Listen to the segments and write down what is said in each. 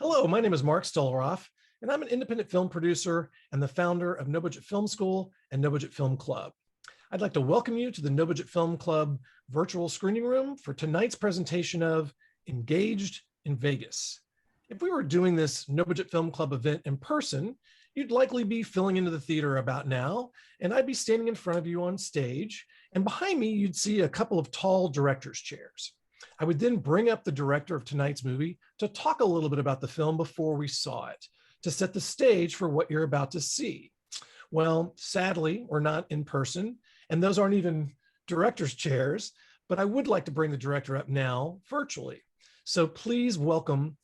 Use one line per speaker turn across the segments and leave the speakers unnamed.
Hello, my name is Mark Stolaroff, and I'm an independent film producer and the founder of No Budget Film School and No Budget Film Club. I'd like to welcome you to the No Budget Film Club virtual screening room for tonight's presentation of Engaged in Vegas. If we were doing this No Budget Film Club event in person, you'd likely be filling into the theater about now, and I'd be standing in front of you on stage, and behind me, you'd see a couple of tall director's chairs. I would then bring up the director of tonight's movie to talk a little bit about the film before we saw it, to set the stage for what you're about to see. Well, sadly, we're not in person, and those aren't even director's chairs, but I would like to bring the director up now virtually. So please welcome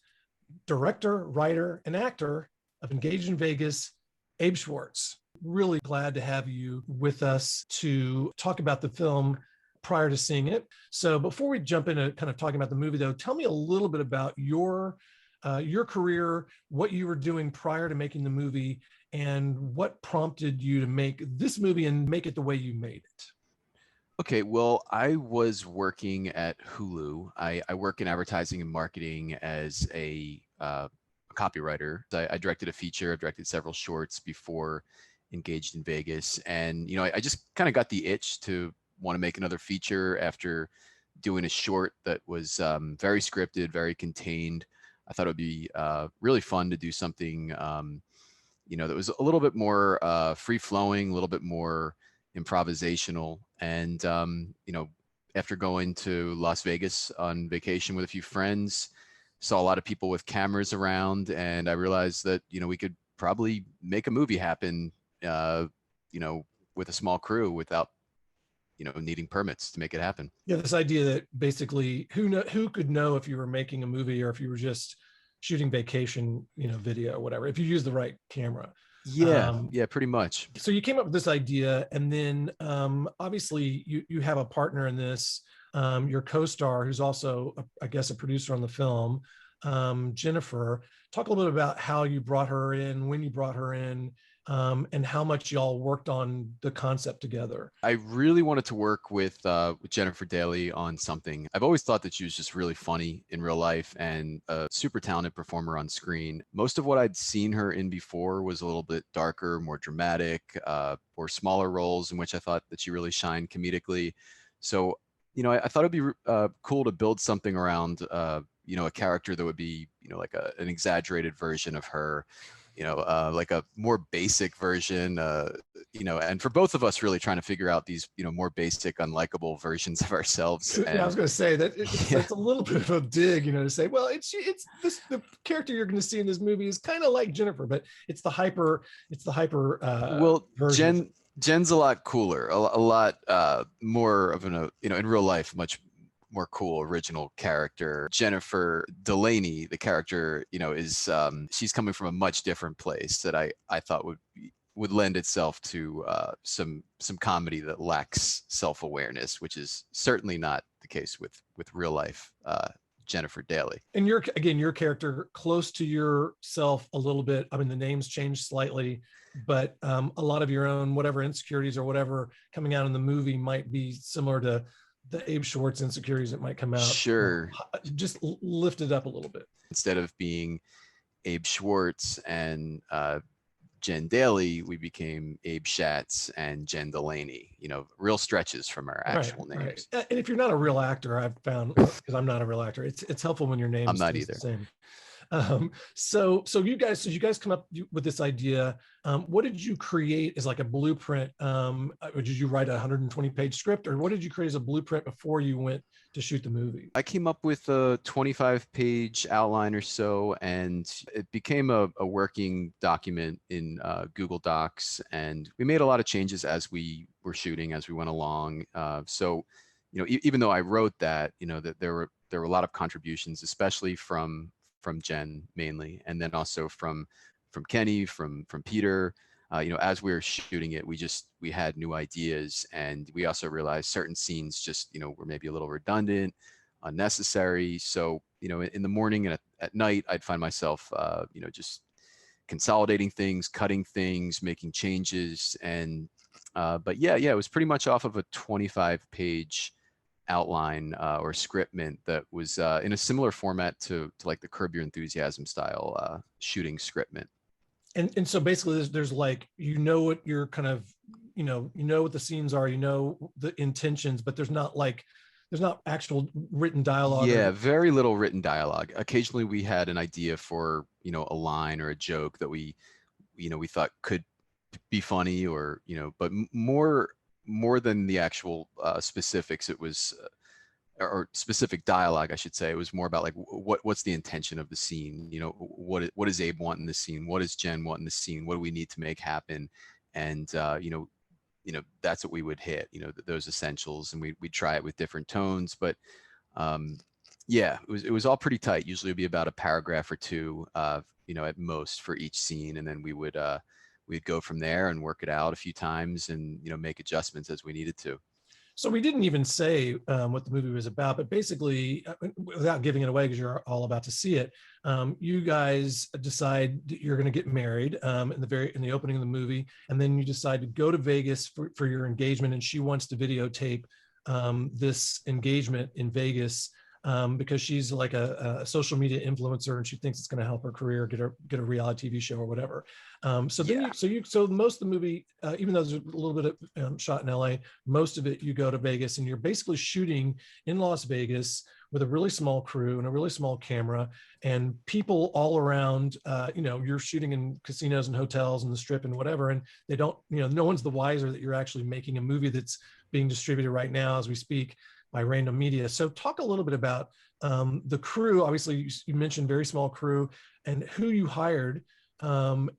director, writer, and actor of Engaged in Vegas, Abe Schwartz. Really glad to have you with us to talk about the film prior to seeing it. So before we jump into kind of talking about the movie, though, tell me a little bit about your career, what you were doing prior to making the movie, and what prompted you to make this movie and make it the way you made it.
Okay, well, I was working at Hulu. I work in advertising and marketing as a copywriter. I directed a feature, I've directed several shorts before Engaged in Vegas. And, I just kind of got the itch to want to make another feature after doing a short that was very scripted, very contained. I thought it would be really fun to do something, that was a little bit more free flowing, a little bit more improvisational. And, after going to Las Vegas on vacation with a few friends, saw a lot of people with cameras around, and I realized that, we could probably make a movie happen, with a small crew without, needing permits to make it happen.
Yeah, this idea that basically who could know if you were making a movie or if you were just shooting vacation, video or whatever, if you use the right camera.
Yeah, pretty much.
So you came up with this idea, and then obviously you have a partner in this, your co-star, who's also, I guess, a producer on the film, Jennifer. Talk a little bit about how you brought her in, when you brought her in, and how much y'all worked on the concept together.
I really wanted to work with Jennifer Daly on something. I've always thought that she was just really funny in real life and a super talented performer on screen. Most of what I'd seen her in before was a little bit darker, more dramatic, or smaller roles in which I thought that she really shined comedically. So, I thought it'd be cool to build something around, a character that would be, like an exaggerated version of her. Like a more basic version, and for both of us really trying to figure out these, more basic, unlikable versions of ourselves. And,
yeah, I was going to say that it's a little bit of a dig, to say, well, it's this, the character you're going to see in this movie is kind of like Jennifer, but it's the hyper
version. Jen's a lot cooler, a lot more of an, in real life, much more cool original character. Jennifer Delaney, the character, is she's coming from a much different place that I thought would lend itself to some comedy that lacks self-awareness, which is certainly not the case with real life Jennifer Daly.
And your character close to yourself a little bit. I mean, the names changed slightly, but a lot of your own whatever insecurities or whatever coming out in the movie might be similar to the Abe Schwartz insecurities that might come out.
Sure.
Just lift it up a little bit.
Instead of being Abe Schwartz and Jen Daly, we became Abe Schatz and Jen Delaney, real stretches from our actual names.
Right. And if you're not a real actor, I've found, because I'm not a real actor, it's helpful when your name
I'm not either.
The same. So you guys come up with this idea. What did you create as like a blueprint? Did you write a 120-page script, or what did you create as a blueprint before you went to shoot the movie?
I came up with a 25-page outline or so, and it became a working document in Google Docs. And we made a lot of changes as we were shooting, as we went along. So, even though I wrote that, that there were a lot of contributions, especially from Jen mainly, and then also from Kenny, from Peter. As we were shooting it, we had new ideas, and we also realized certain scenes just, were maybe a little redundant, unnecessary. So, in the morning and at night, I'd find myself, just consolidating things, cutting things, making changes. And, but yeah, it was pretty much off of a 25-page outline or scriptment that was in a similar format to like the Curb Your Enthusiasm style shooting scriptment.
And so basically there's like, what you're kind of, what the scenes are, the intentions, but there's not actual written dialogue.
Yeah, very little written dialogue. Occasionally we had an idea for, a line or a joke that we thought could be funny, or, but more than the actual specifics, it was or specific dialogue, I should say. It was more about like what's the intention of the scene. What does Abe want in the scene? What does Jen want in the scene? What do we need to make happen? And that's what we would hit. Those essentials, and we'd try it with different tones. But yeah, it was all pretty tight. Usually it'd be about a paragraph or two, at most for each scene, and then we'd go from there and work it out a few times, and make adjustments as we needed to.
So we didn't even say what the movie was about, but basically, without giving it away, because you're all about to see it, you guys decide you're going to get married in the opening of the movie, and then you decide to go to Vegas for your engagement, and she wants to videotape this engagement in Vegas because she's like a social media influencer, and she thinks it's going to help her career, get a reality TV show or whatever. So most of the movie, even though there's a little bit of shot in LA, most of it you go to Vegas, and you're basically shooting in Las Vegas with a really small crew and a really small camera, and people all around. You're shooting in casinos and hotels and the Strip and whatever, and they don't, no one's the wiser that you're actually making a movie that's being distributed right now as we speak by Random Media. So talk a little bit about the crew. Obviously, you mentioned very small crew, and who you hired, and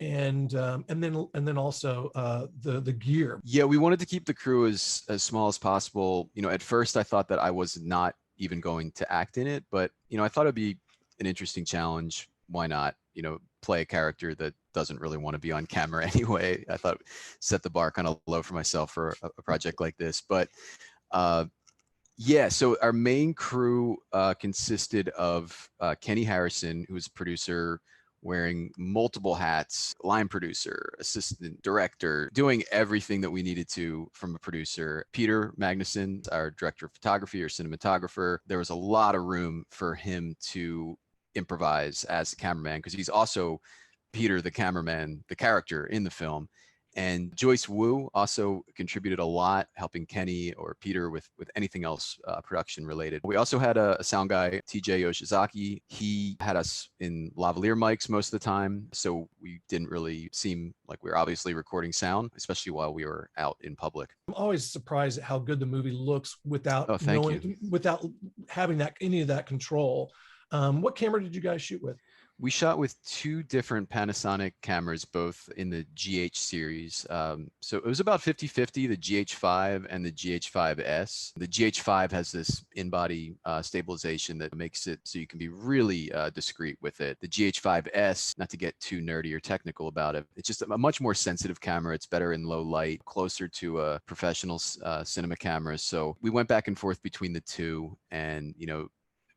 then also the gear.
Yeah, we wanted to keep the crew as small as possible. At first I thought that I was not even going to act in it, but I thought it'd be an interesting challenge. Why not? Play a character that doesn't really want to be on camera anyway. I thought set the bar kind of low for myself for a project like this, but. Yeah, so our main crew consisted of Kenny Harrison, who was a producer wearing multiple hats, line producer, assistant director, doing everything that we needed to from a producer. Peter Magnuson, our director of photography or cinematographer. There was a lot of room for him to improvise as the cameraman, because he's also Peter, the cameraman, the character in the film. And Joyce Wu also contributed a lot, helping Kenny or Peter with anything else production related. We also had a sound guy, TJ Yoshizaki. He had us in lavalier mics most of the time, so we didn't really seem like we were obviously recording sound, especially while we were out in public.
I'm always surprised at how good the movie looks without without having any of that control. What camera did you guys shoot with?
We shot with two different Panasonic cameras, both in the GH series. So it was about 50-50, the GH5 and the GH5S. The GH5 has this in-body stabilization that makes it so you can be really discreet with it. The GH5S, not to get too nerdy or technical about it, it's just a much more sensitive camera. It's better in low light, closer to a professional cinema camera. So we went back and forth between the two, and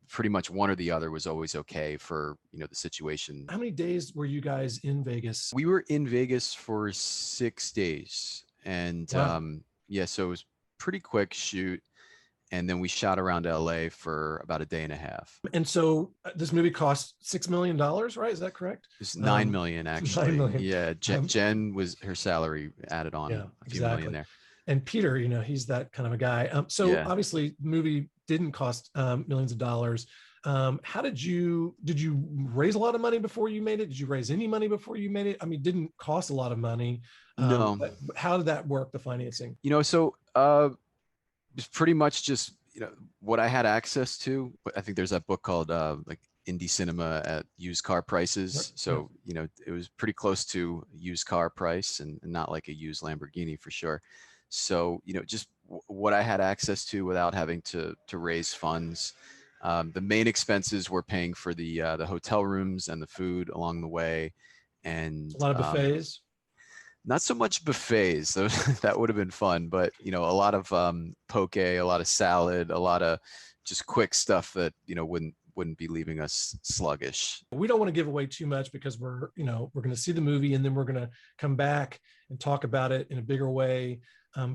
pretty much one or the other was always okay for the situation.
How many days were you guys in Vegas?
We were in Vegas for 6 days, and
wow.
So it was pretty quick shoot, and then we shot around LA for about a day and a half.
And so this movie cost $6 million, right? Is that correct?
It's 9 million actually.
9 million.
Yeah, Jen was her salary added on a few million there.
And Peter, he's that kind of a guy. Obviously, the movie didn't cost millions of dollars. How did you raise a lot of money before you made it? Did you raise any money before you made it? I mean, it didn't cost a lot of money.
No.
But how did that work, the financing?
So it was pretty much just what I had access to. I think there's that book called like Indie Cinema at Used Car Prices. So it was pretty close to used car price, and not like a used Lamborghini for sure. So, just what I had access to without having to raise funds. The main expenses were paying for the hotel rooms and the food along the way. And
a lot of buffets.
Not so much buffets, though. That would have been fun, but a lot of poke, a lot of salad, a lot of just quick stuff that wouldn't be leaving us sluggish.
We don't want to give away too much, because we're going to see the movie, and then we're going to come back and talk about it in a bigger way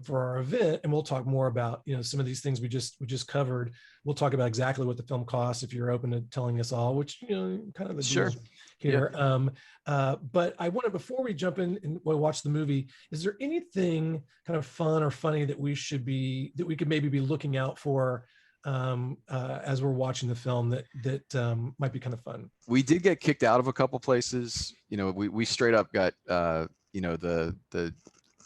for our event, and we'll talk more about some of these things we just covered. We'll talk about exactly what the film costs if you're open to telling us all, which kind of the
Sure.
deal here. But I wanted, before we jump in and we'll watch the movie, is there anything kind of fun or funny that we could maybe be looking out for as we're watching the film that might be kind of fun?
We did get kicked out of a couple places. We straight up got the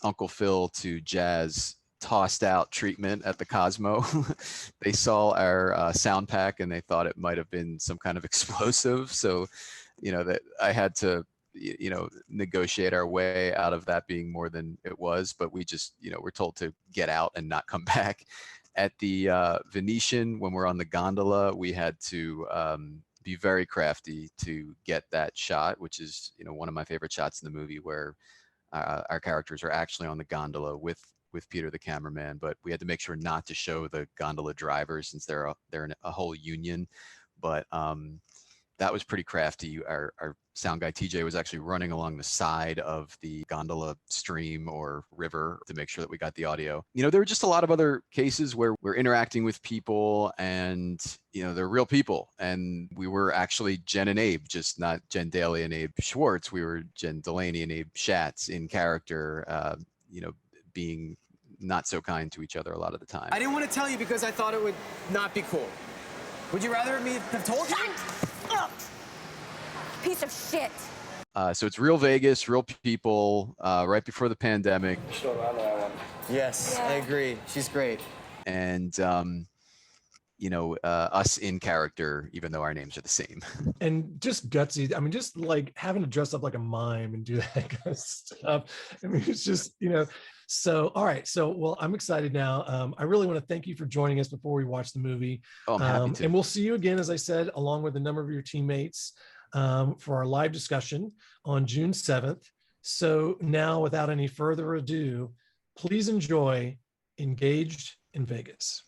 Uncle Phil to Jazz tossed out treatment at the Cosmo. They saw our sound pack and they thought it might have been some kind of explosive. So, that I had to, negotiate our way out of that being more than it was. But we just, we're told to get out and not come back. At the Venetian, when we're on the gondola, we had to be very crafty to get that shot, which is, one of my favorite shots in the movie, where our characters are actually on the gondola with Peter the cameraman, but we had to make sure not to show the gondola drivers since they're in a whole union. But that was pretty crafty. Our sound guy TJ was actually running along the side of the gondola stream or river to make sure that we got the audio. There were just a lot of other cases where we're interacting with people and, they're real people. And we were actually Jen and Abe, just not Jen Daly and Abe Schwartz. We were Jen Delaney and Abe Schatz in character, being not so kind to each other a lot of the time.
I didn't want to tell you because I thought it would not be cool. Would you rather me have told you?
Piece of shit.
So it's real Vegas, real people, right before the pandemic.
Yes, I agree. She's great.
And, us in character, even though our names are the same.
And just gutsy. I mean, just like having to dress up like a mime and do that kind of stuff. I mean, it's just, So, all right. So, well, I'm excited now. I really want to thank you for joining us before we watch the movie.
Oh, I'm happy to.
And we'll see you again, as I said, along with a number of your teammates for our live discussion on June 7th. So now, without any further ado, please enjoy Engaged in Vegas.